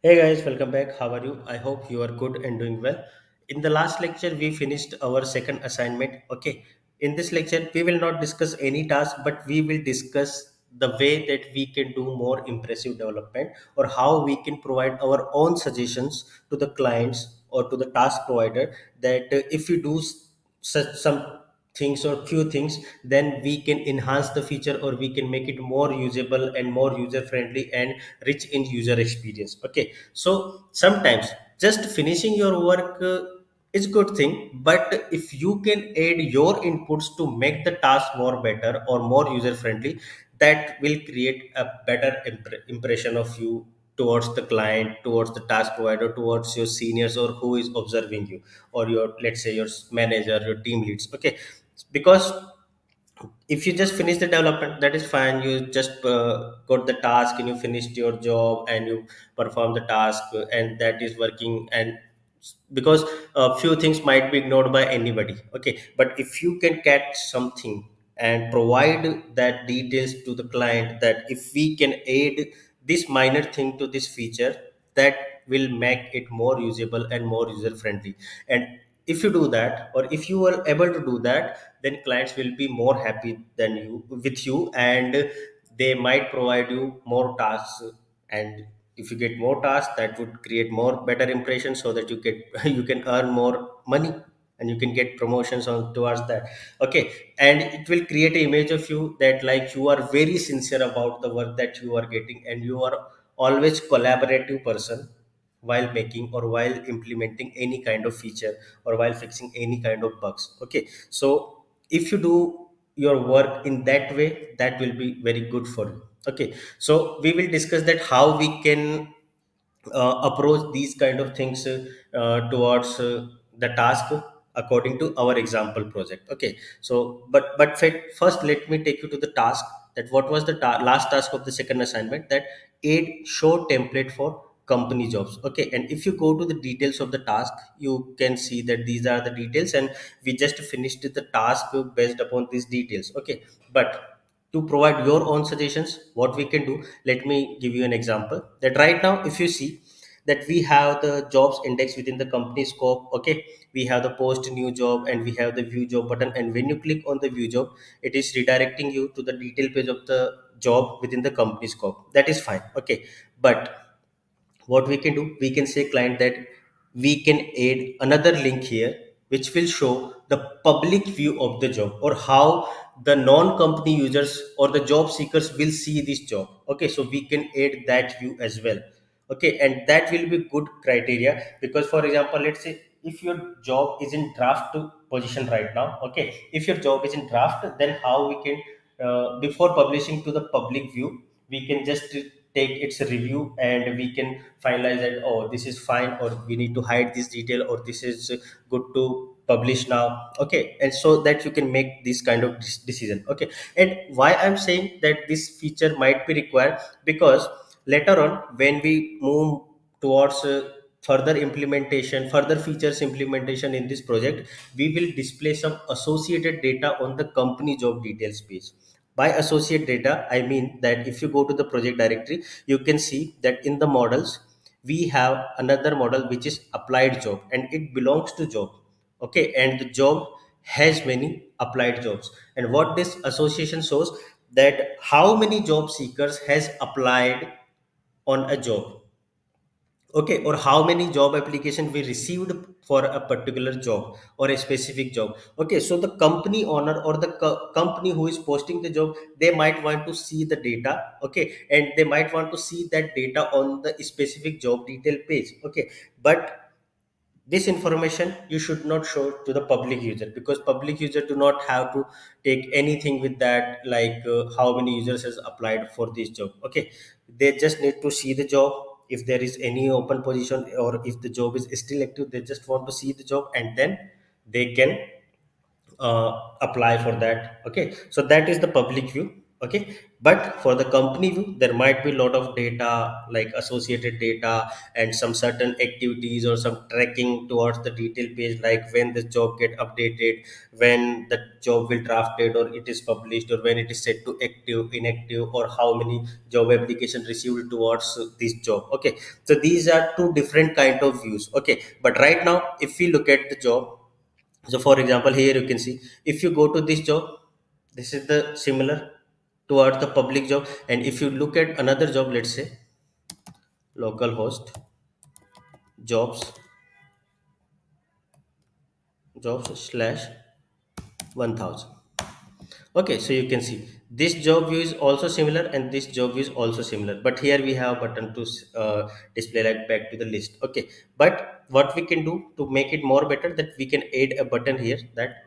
Hey guys, welcome back. How are you? I hope you are good and doing well. In the last lecture, we finished our second assignment. Okay, in this lecture, we will not discuss any task, but we will discuss the way that we can do more impressive development or how we can provide our own suggestions to the clients or to the task provider that if you do such some things or few things, then we can enhance the feature or we can make it more usable and more user friendly and rich in user experience. Okay, so sometimes just finishing your work is good thing, but if you can add your inputs to make the task more better or more user friendly, that will create a better impression of you towards the client, towards the task provider, towards your seniors or who is observing you, or your, let's say, your manager, your team leads. Okay, because if you just finish the development, that is fine. You just got the task and you finished your job and you perform the task, and that is working. And because a few things might be ignored by anybody. Okay, but if you can catch something and provide that details to the client, that if we can add this minor thing to this feature, that will make it more usable and more user friendly. And if you do that, or if you are able to do that, then clients will be more happy than you with you, and they might provide you more tasks. And if you get more tasks, that would create more better impressions, so that you get you can earn more money and you can get promotions on towards that. Okay, and it will create an image of you that like you are very sincere about the work that you are getting, and you are always collaborative person while making or while implementing any kind of feature or while fixing any kind of bugs. Okay, so if you do your work in that way, that will be very good for you. Okay, so we will discuss that how we can approach these kind of things towards the task according to our example project. Okay, so first let me take you to the task, that what was the last task of the second assignment, that add show template for company jobs. Okay, and if you go to the details of the task, you can see that these are the details, and we just finished the task based upon these details. Okay, but to provide your own suggestions, what we can do, let me give you an example. That right now, if you see that we have the jobs index within the company scope. Okay, we have the post new job and we have the view job button, and when you click on the view job, it is redirecting you to the detail page of the job within the company scope. That is fine. Okay, but what we can do, we can say client that we can add another link here which will show the public view of the job, or how the non-company users or the job seekers will see this job. Okay, so we can add that view as well. Okay, and that will be good criteria, because for example, let's say if your job is in draft position right now. Okay, if your job is in draft, then how we can before publishing to the public view, we can just take its review and we can finalize that, oh, this is fine, or we need to hide this detail, or this is good to publish now. Okay, and so that you can make this kind of decision. Okay, and why I'm saying that this feature might be required, because later on when we move towards further implementation, further features implementation in this project, we will display some associated data on the company job details page. By associate data, I mean that if you go to the project directory, you can see that in the models, we have another model which is applied job, and it belongs to job. Okay, and the job has many applied jobs. And what this association shows, that how many job seekers has applied on a job. Okay, or how many job application we received for a particular job or a specific job. Okay, so the company owner or the company who is posting the job, they might want to see the data. Okay, and they might want to see that data on the specific job detail page. Okay, but this information you should not show to the public user, because public user do not have to take anything with that, like how many users has applied for this job. Okay, they just need to see the job. If there is any open position, or if the job is still active, they just want to see the job, and then they can apply for that. Okay, so that is the public view. Okay, but for the company view there might be a lot of data, like associated data and some certain activities or some tracking towards the detail page, like when the job get updated, when the job will drafted or it is published, or when it is set to active, inactive, or how many job application received towards this job. Okay, so these are two different kind of views. Okay, but right now if we look at the job, so for example here you can see, if you go to this job, this is the similar towards the public job. And if you look at another job, let's say localhost jobs, jobs slash 1000. Okay, so you can see this job view is also similar and this job view is also similar, but here we have a button to display like back to the list. Okay, but what we can do to make it more better, that we can add a button here that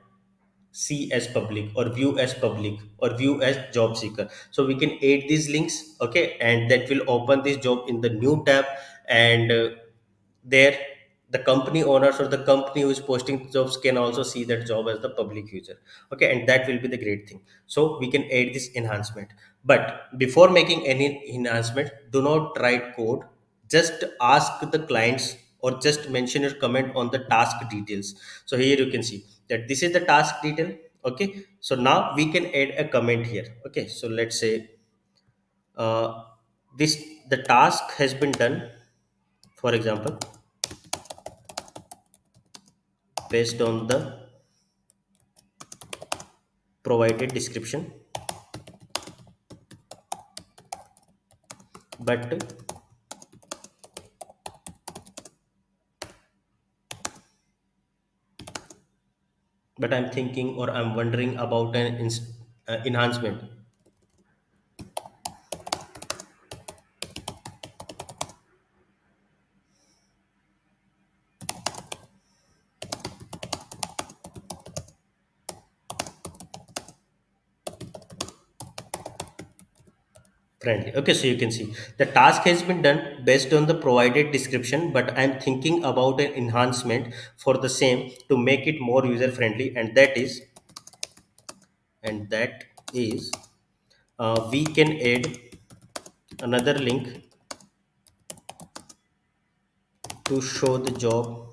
see as public or view as public or view as job seeker. So we can add these links. Okay, and that will open this job in the new tab. And there the company owners or the company who is posting jobs can also see that job as the public user. Okay, and that will be the great thing. So we can add this enhancement. But before making any enhancement, do not write code, just ask the clients or just mention your comment on the task details. So here you can see that this is the task detail. Okay, so now we can add a comment here. Okay, so let's say uh, this the task has been done, for example, based on the provided description, but I'm thinking or I'm wondering about an enhancement. Friendly. Okay, so you can see the task has been done based on the provided description, but I'm thinking about an enhancement for the same to make it more user friendly, and that is we can add another link to show the job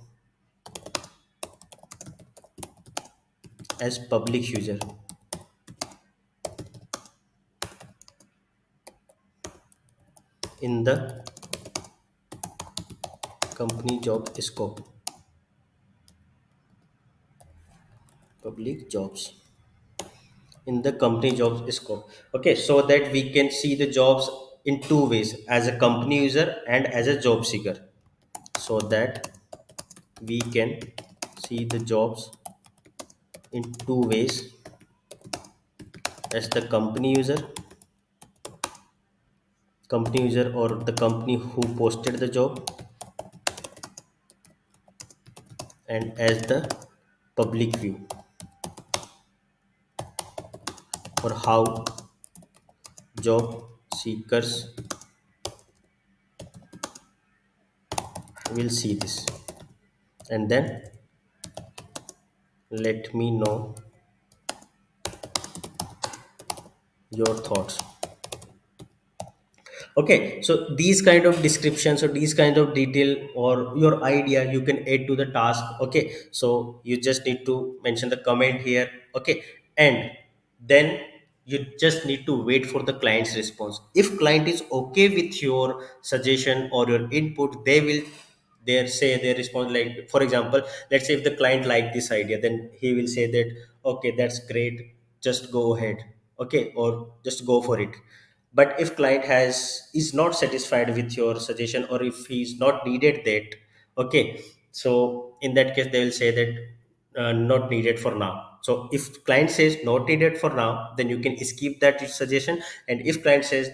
as public user in the company job scope, public jobs in the company jobs scope. Okay, so that we can see the jobs in two ways, as a company user and as a job seeker, so that we can see the jobs in two ways, as the company user or the company who posted the job, and as the public view, or how job seekers will see this. And then let me know your thoughts. Okay, so these kind of descriptions or these kind of detail or your idea you can add to the task. Okay, so you just need to mention the comment here. Okay, and then you just need to wait for the client's response. If client is okay with your suggestion or your input, they will they say they respond, like for example, let's say if the client like this idea, then he will say that okay, that's great, just go ahead. Okay, or just go for it. But if client is not satisfied with your suggestion, or if he is not needed that, okay, so in that case they will say that not needed for now. So if client says not needed for now, then you can skip that suggestion. And if client says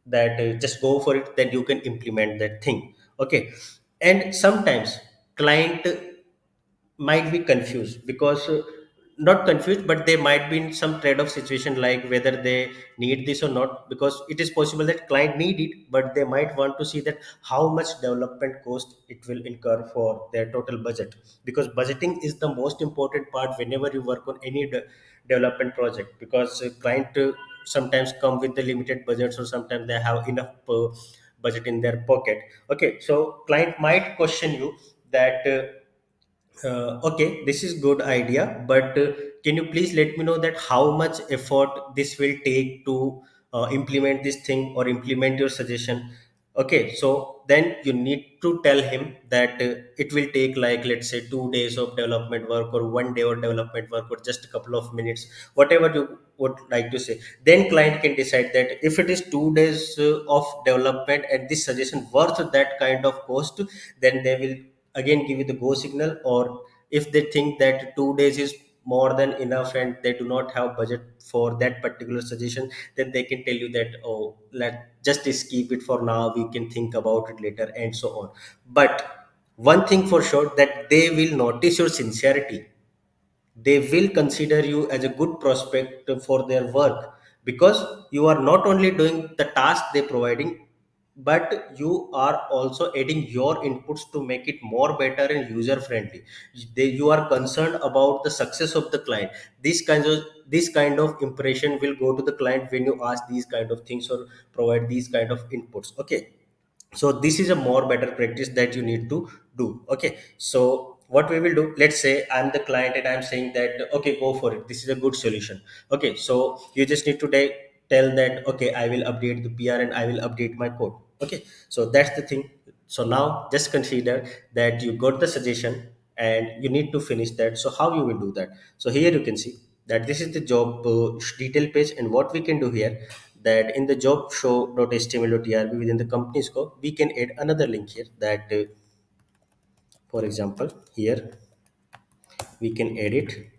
that just go for it, then you can implement that thing. Okay, and sometimes client might be confused, because not confused, but they might be in some trade-off situation, like whether they need this or not, because it is possible that client need it, but they might want to see that how much development cost it will incur for their total budget, because budgeting is the most important part whenever you work on any development project, because client sometimes come with the limited budgets, or sometimes they have enough budget in their pocket. Okay, so client might question you that okay, this is good idea, but can you please let me know that how much effort this will take to implement this thing or implement your suggestion. Okay, so then you need to tell him that it will take, like, let's say 2 days of development work, or 1 day of development work, or just a couple of minutes, whatever you would like to say. Then client can decide that if it is 2 days of development and this suggestion worth that kind of cost, then they will again give you the go signal. Or if they think that 2 days is more than enough and they do not have budget for that particular suggestion, then they can tell you that, oh, let just skip it for now, we can think about it later, and so on. But one thing for sure, that they will notice your sincerity. They will consider you as a good prospect for their work, because you are not only doing the task they providing, but you are also adding your inputs to make it more better and user friendly. You are concerned about the success of the client. This kind of impression will go to the client when you ask these kind of things or provide these kind of inputs. Okay, so this is a more better practice that you need to do. Okay, so what we will do, let's say I'm the client and I'm saying that, okay, go for it, this is a good solution. Okay, so you just need to tell that, okay, I will update the PR and I will update my code. Okay, so that's the thing. So now just consider that you got the suggestion and you need to finish that. So how you will do that? So here you can see that this is the job detail page, and what we can do here, that in the job show.html.trb within the company scope, we can add another link here that, for example, here we can edit,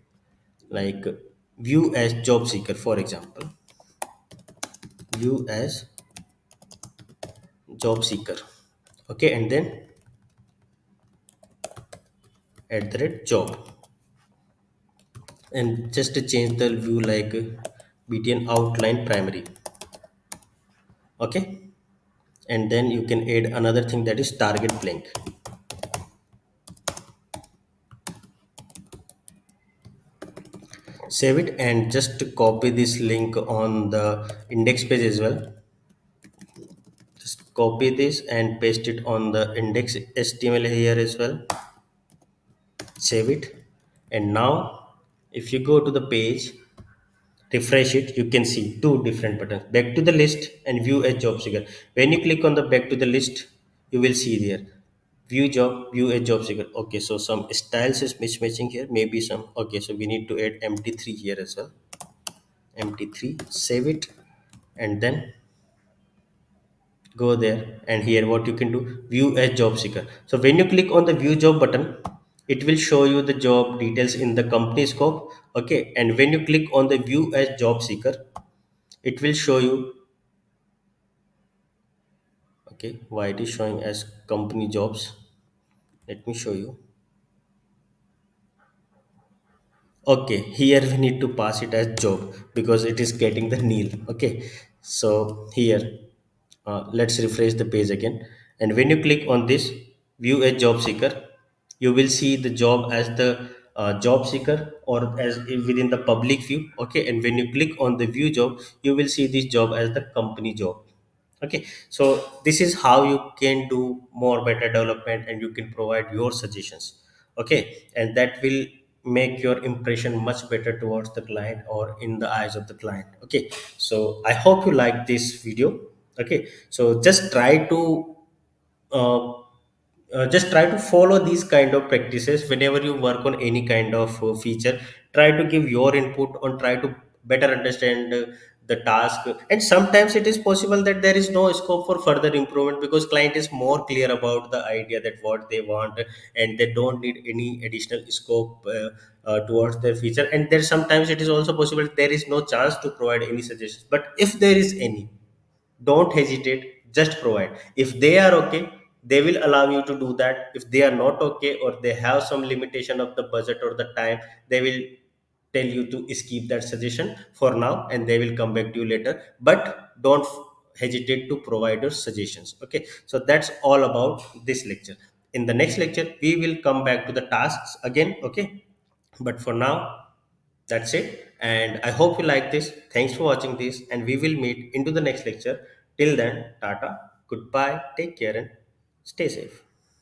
like, view as job seeker, for example, view as job seeker. Okay, and then at the rate job, and just to change the view, like, btn outline primary. Okay, and then you can add another thing, that is target blank. Save it and just copy this link on the index page as well. Just copy this and paste it on the index html here as well. Save it. And now if you go to the page, refresh it, you can see two different buttons, back to the list and view as job seeker. When you click on the back to the list, you will see there view job, view as job seeker. Okay, so some styles is mismatching here, maybe some. Okay, so we need to add mt3 here as well. mt3, save it, and then go there. And here what you can do, view as job seeker. So when you click on the view job button, it will show you the job details in the company scope. Okay, and when you click on the view as job seeker, it will show you. Okay, why it is showing as company jobs, let me show you. Okay, here we need to pass it as job because it is getting the nil. Okay, so here, let's refresh the page again. And when you click on this view as job seeker, you will see the job as the job seeker, or as within the public view. Okay, and when you click on the view job, you will see this job as the company job. Okay, so this is how you can do more better development and you can provide your suggestions. Okay, and that will make your impression much better towards the client or in the eyes of the client. Okay, so I hope you like this video. Okay, so just try to uh, just try to follow these kind of practices whenever you work on any kind of feature. Try to give your input on, try to better understand the task. And sometimes it is possible that there is no scope for further improvement because client is more clear about the idea that what they want, and they don't need any additional scope towards their feature. And there sometimes it is also possible there is no chance to provide any suggestions, but if there is any, don't hesitate, just provide. If they are okay, they will allow you to do that. If they are not okay, or they have some limitation of the budget or the time, they will tell you to skip that suggestion for now and they will come back to you later. But don't hesitate to provide your suggestions. Okay, so that's all about this lecture. In the next lecture we will come back to the tasks again. Okay, but for now, That's it. And I hope you like this. Thanks for watching this, and we will meet into the next lecture. Till then, Tata, goodbye, take care, and stay safe.